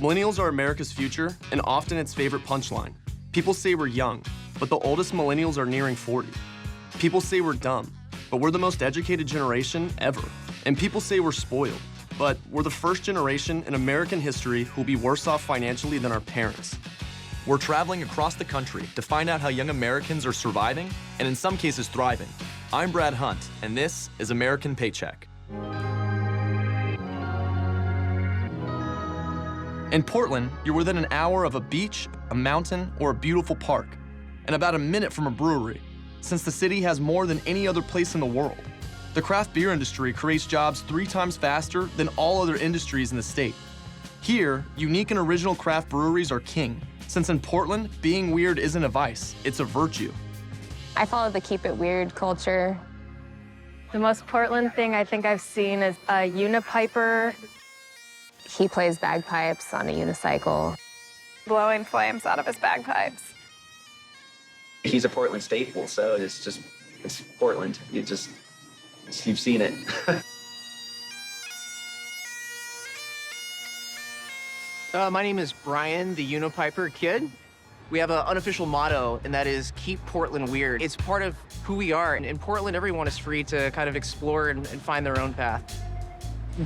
Millennials are America's future, and often its favorite punchline. People say we're young, but the oldest millennials are nearing 40. People say we're dumb, but we're the most educated generation ever. And people say we're spoiled, but we're the first generation in American history who'll be worse off financially than our parents. We're traveling across the country to find out how young Americans are surviving, and in some cases thriving. I'm Brad Hunt, and this is American Paycheck. In Portland, you're within an hour of a beach, a mountain, or a beautiful park, and about a minute from a brewery, since the city has more than any other place in the world. The craft beer industry creates jobs 3 times faster than all other industries in the state. Here, unique and original craft breweries are king, since in Portland, being weird isn't a vice, it's a virtue. I follow the keep it weird culture. The most Portland thing I think I've seen is a Unipiper. He plays bagpipes on a unicycle. Blowing flames out of his bagpipes. He's a Portland staple, so it's Portland. You've seen it. My name is Brian, the Unipiper kid. We have an unofficial motto, and that is keep Portland weird. It's part of who we are. And in Portland, everyone is free to kind of explore and find their own path.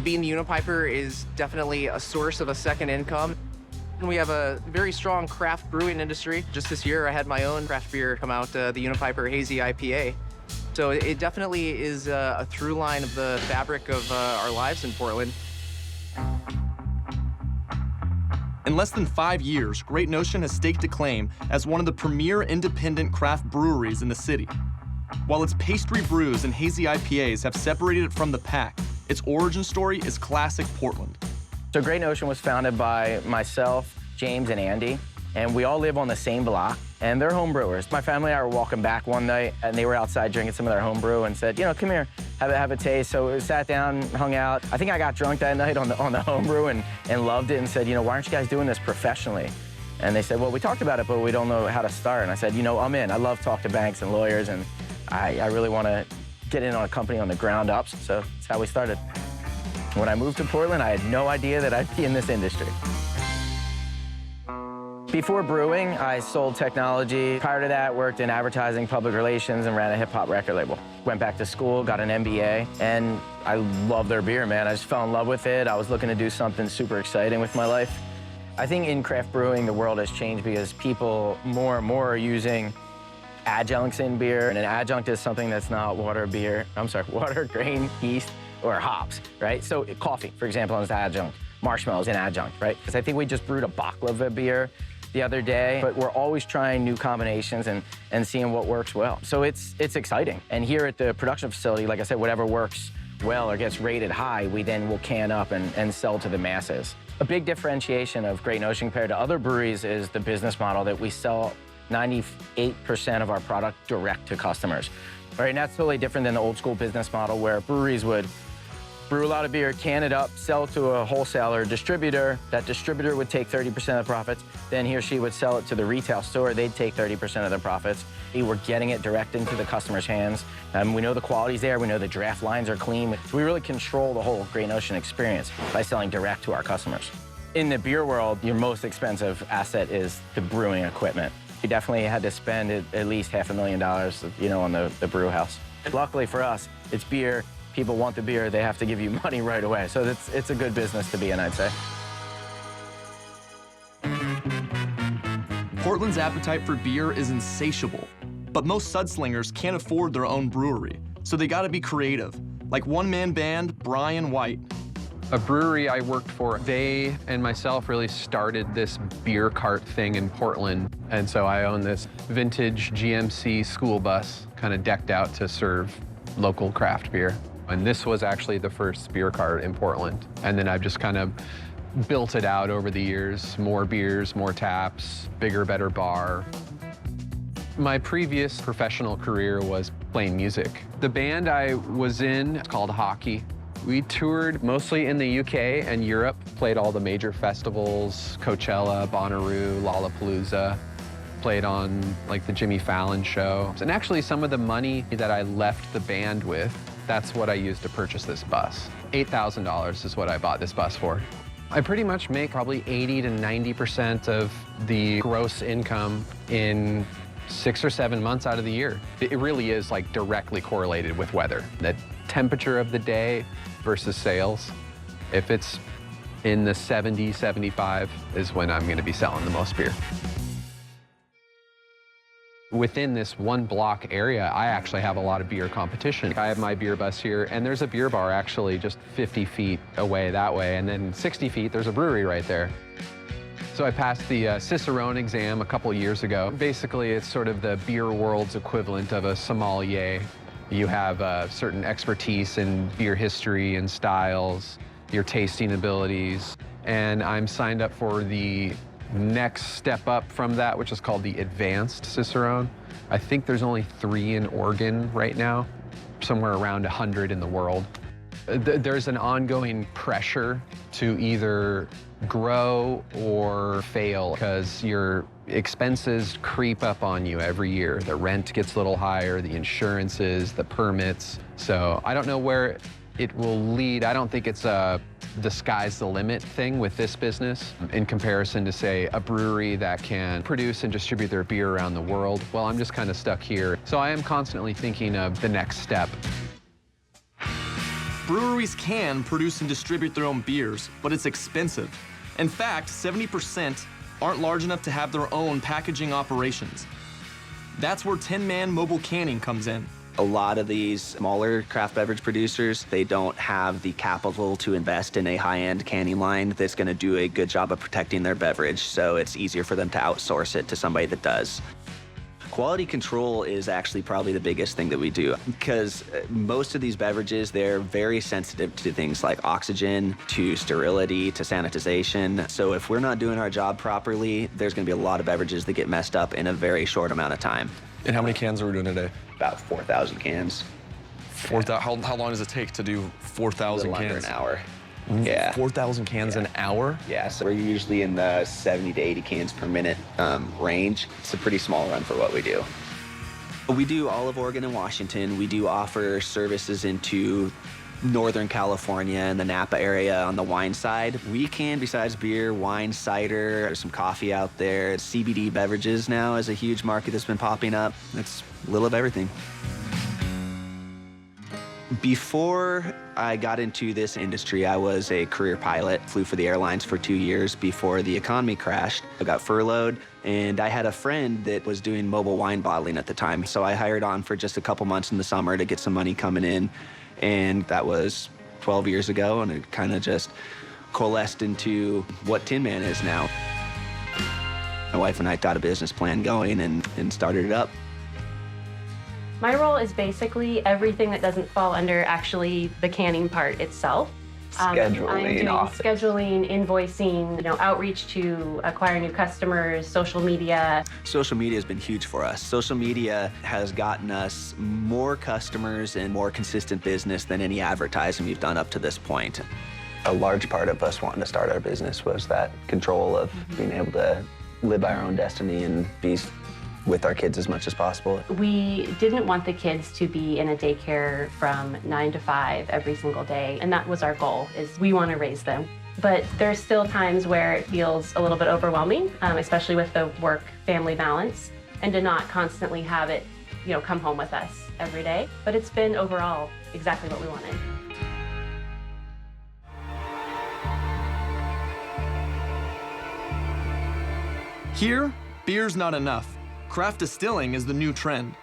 Being the Unipiper is definitely a source of a second income. And we have a very strong craft brewing industry. Just this year, I had my own craft beer come out, the Unipiper Hazy IPA. So it definitely is a through line of the fabric of our lives in Portland. In less than 5 years, Great Notion has staked a claim as one of the premier independent craft breweries in the city. While its pastry brews and hazy IPAs have separated it from the pack, its origin story is classic Portland. So Great Notion was founded by myself, James, and Andy, and we all live on the same block, and they're home brewers. My family and I were walking back one night, and they were outside drinking some of their home brew and said, you know, come here, have a taste. So we sat down, hung out. I think I got drunk that night on the home brew and loved it and said, you know, why aren't you guys doing this professionally? And they said, well, we talked about it, but we don't know how to start. And I said, you know, I'm in. I love talk to banks and lawyers, and I really want to get in on a company on the ground up. So that's how we started. When I moved to Portland, I had no idea that I'd be in this industry. Before brewing, I sold technology. Prior to that, worked in advertising, public relations, and ran a hip-hop record label. Went back to school, got an MBA, and I love their beer, man. I just fell in love with it. I was looking to do something super exciting with my life. I think in craft brewing, the world has changed because people more and more are using adjuncts in beer, and an adjunct is something that's not water, grain, yeast, or hops, right? So coffee, for example, is an adjunct. Marshmallows, an adjunct, right? Because I think we just brewed a baklava beer the other day, but we're always trying new combinations and seeing what works well. So it's exciting. And here at the production facility, like I said, whatever works well or gets rated high, we then will can up and sell to the masses. A big differentiation of Great Notion compared to other breweries is the business model that we sell 98% of our product direct to customers. Right, and that's totally different than the old school business model where breweries would brew a lot of beer, can it up, sell it to a wholesaler, distributor. That distributor would take 30% of the profits. Then he or she would sell it to the retail store. They'd take 30% of the profits. We're getting it direct into the customer's hands. We know the quality's there. We know the draft lines are clean. So we really control the whole Great Notion experience by selling direct to our customers. In the beer world, your most expensive asset is the brewing equipment. We definitely had to spend at least $500,000, you know, on the brew house. Luckily for us, it's beer. People want the beer, they have to give you money right away. So it's a good business to be in, I'd say. Portland's appetite for beer is insatiable, but most sudslingers can't afford their own brewery, so they gotta be creative, like one-man band Brian White. A brewery I worked for, they and myself really started this beer cart thing in Portland. And so I own this vintage GMC school bus, kind of decked out to serve local craft beer. And this was actually the first beer cart in Portland. And then I've just kind of built it out over the years. More beers, more taps, bigger, better bar. My previous professional career was playing music. The band I was in is called Hockey. We toured mostly in the UK and Europe, played all the major festivals, Coachella, Bonnaroo, Lollapalooza, played on like the Jimmy Fallon show. And actually some of the money that I left the band with, that's what I used to purchase this bus. $8,000 is what I bought this bus for. I pretty much make probably 80 to 90% of the gross income in 6 or 7 months out of the year. It really is like directly correlated with weather. The temperature of the day versus sales. If it's in the 70, 75 is when I'm gonna be selling the most beer. Within this one block area, I actually have a lot of beer competition. I have my beer bus here, and there's a beer bar actually just 50 feet away that way, and then 60 feet, there's a brewery right there. So I passed the Cicerone exam a couple years ago. Basically, it's sort of the beer world's equivalent of a sommelier. You have a certain expertise in beer history and styles, your tasting abilities, and I'm signed up for the next step up from that, which is called the Advanced Cicerone. I think there's only 3 in Oregon right now, somewhere around 100 in the world. There's an ongoing pressure to either grow or fail because your expenses creep up on you every year. The rent gets a little higher, the insurances, the permits. So I don't know where it will lead. I don't think it's a the sky's the limit thing with this business in comparison to, say, a brewery that can produce and distribute their beer around the world. Well, I'm just kind of stuck here. So I am constantly thinking of the next step. Breweries can produce and distribute their own beers, but it's expensive. In fact, 70% aren't large enough to have their own packaging operations. That's where 10-man mobile canning comes in. A lot of these smaller craft beverage producers, they don't have the capital to invest in a high-end canning line that's going to do a good job of protecting their beverage, so it's easier for them to outsource it to somebody that does. Quality control is actually probably the biggest thing that we do because most of these beverages, they're very sensitive to things like oxygen, to sterility, to sanitization. So if we're not doing our job properly, there's going to be a lot of beverages that get messed up in a very short amount of time. And how many cans are we doing today? About 4,000 cans. 4,000. How long does it take to do 4,000 cans? Under an hour. Yeah. 4,000 cans an hour? Yeah, so we're usually in the 70 to 80 cans per minute range. It's a pretty small run for what we do. We do all of Oregon and Washington. We do offer services into Northern California and the Napa area on the wine side. We can, besides beer, wine, cider, there's some coffee out there. CBD beverages now is a huge market that's been popping up. It's a little of everything. Before I got into this industry, I was a career pilot, flew for the airlines for 2 years before the economy crashed. I got furloughed, and I had a friend that was doing mobile wine bottling at the time. So I hired on for just a couple months in the summer to get some money coming in. And that was 12 years ago, and it kind of just coalesced into what Tin Man is now. My wife and I got a business plan going and started it up. My role is basically everything that doesn't fall under actually the canning part itself. Scheduling, I'm doing office. scheduling, invoicing, outreach to acquire new customers, social media. Social media has been huge for us. Social media has gotten us more customers and more consistent business than any advertising we've done up to this point. A large part of us wanting to start our business was that control of being able to live by our own destiny and be with our kids as much as possible. We didn't want the kids to be in a daycare from 9 to 5 every single day, and that was our goal, is we want to raise them. But there's still times where it feels a little bit overwhelming, especially with the work-family balance, and to not constantly have it, come home with us every day. But it's been overall exactly what we wanted. Here, beer's not enough. Craft distilling is the new trend.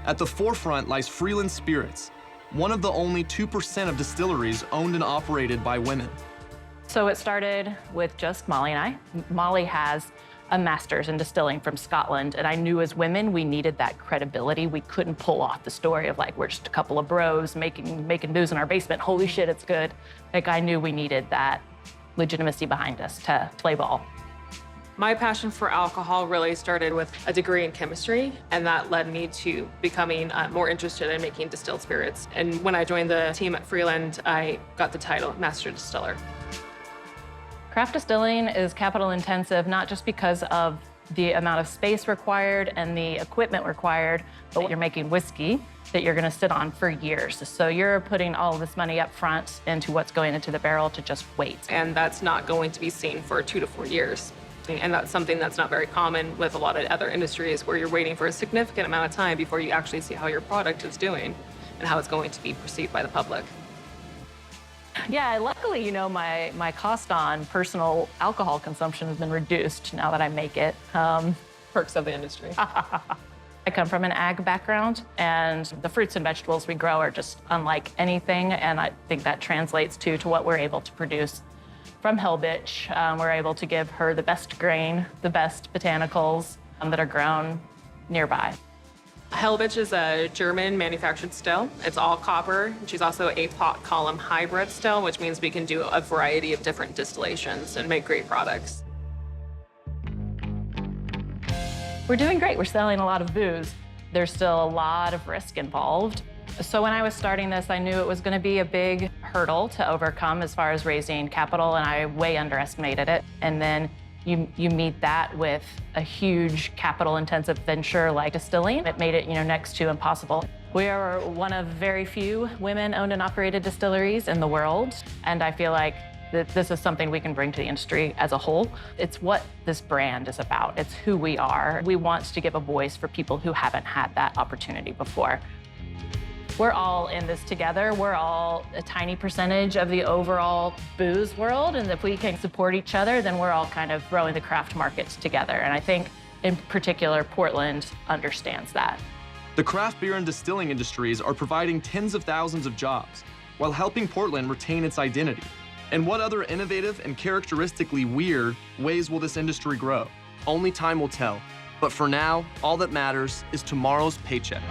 At the forefront lies Freeland Spirits, one of the only 2% of distilleries owned and operated by women. So it started with just Molly and I. Molly has a master's in distilling from Scotland, and I knew as women we needed that credibility. We couldn't pull off the story of we're just a couple of bros making booze in our basement. Holy shit, it's good. I knew we needed that legitimacy behind us to play ball. My passion for alcohol really started with a degree in chemistry, and that led me to becoming more interested in making distilled spirits. And when I joined the team at Freeland, I got the title Master Distiller. Craft distilling is capital intensive, not just because of the amount of space required and the equipment required, but you're making whiskey that you're gonna sit on for years. So you're putting all of this money up front into what's going into the barrel to just wait. And that's not going to be seen for 2 to 4 years. And that's something that's not very common with a lot of other industries where you're waiting for a significant amount of time before you actually see how your product is doing and how it's going to be perceived by the public. Yeah, luckily, you know, my cost on personal alcohol consumption has been reduced now that I make it. Perks of the industry. I come from an ag background, and the fruits and vegetables we grow are just unlike anything, and I think that translates to what we're able to produce from Hellbitch. We're able to give her the best grain, the best botanicals that are grown nearby. Hellbitch is a German manufactured still. It's all copper. She's also a pot column hybrid still, which means we can do a variety of different distillations and make great products. We're doing great. We're selling a lot of booze. There's still a lot of risk involved. So when I was starting this, I knew it was going to be a big hurdle to overcome as far as raising capital, and I way underestimated it. And then you meet that with a huge capital-intensive venture like distilling. It made it, you know, next to impossible. We are one of very few women-owned and operated distilleries in the world, and I feel like that this is something we can bring to the industry as a whole. It's what this brand is about. It's who we are. We want to give a voice for people who haven't had that opportunity before. We're all in this together. We're all a tiny percentage of the overall booze world, and if we can support each other, then we're all kind of growing the craft markets together. And I think, in particular, Portland understands that. The craft beer and distilling industries are providing tens of thousands of jobs, while helping Portland retain its identity. And what other innovative and characteristically weird ways will this industry grow? Only time will tell. But for now, all that matters is tomorrow's paycheck.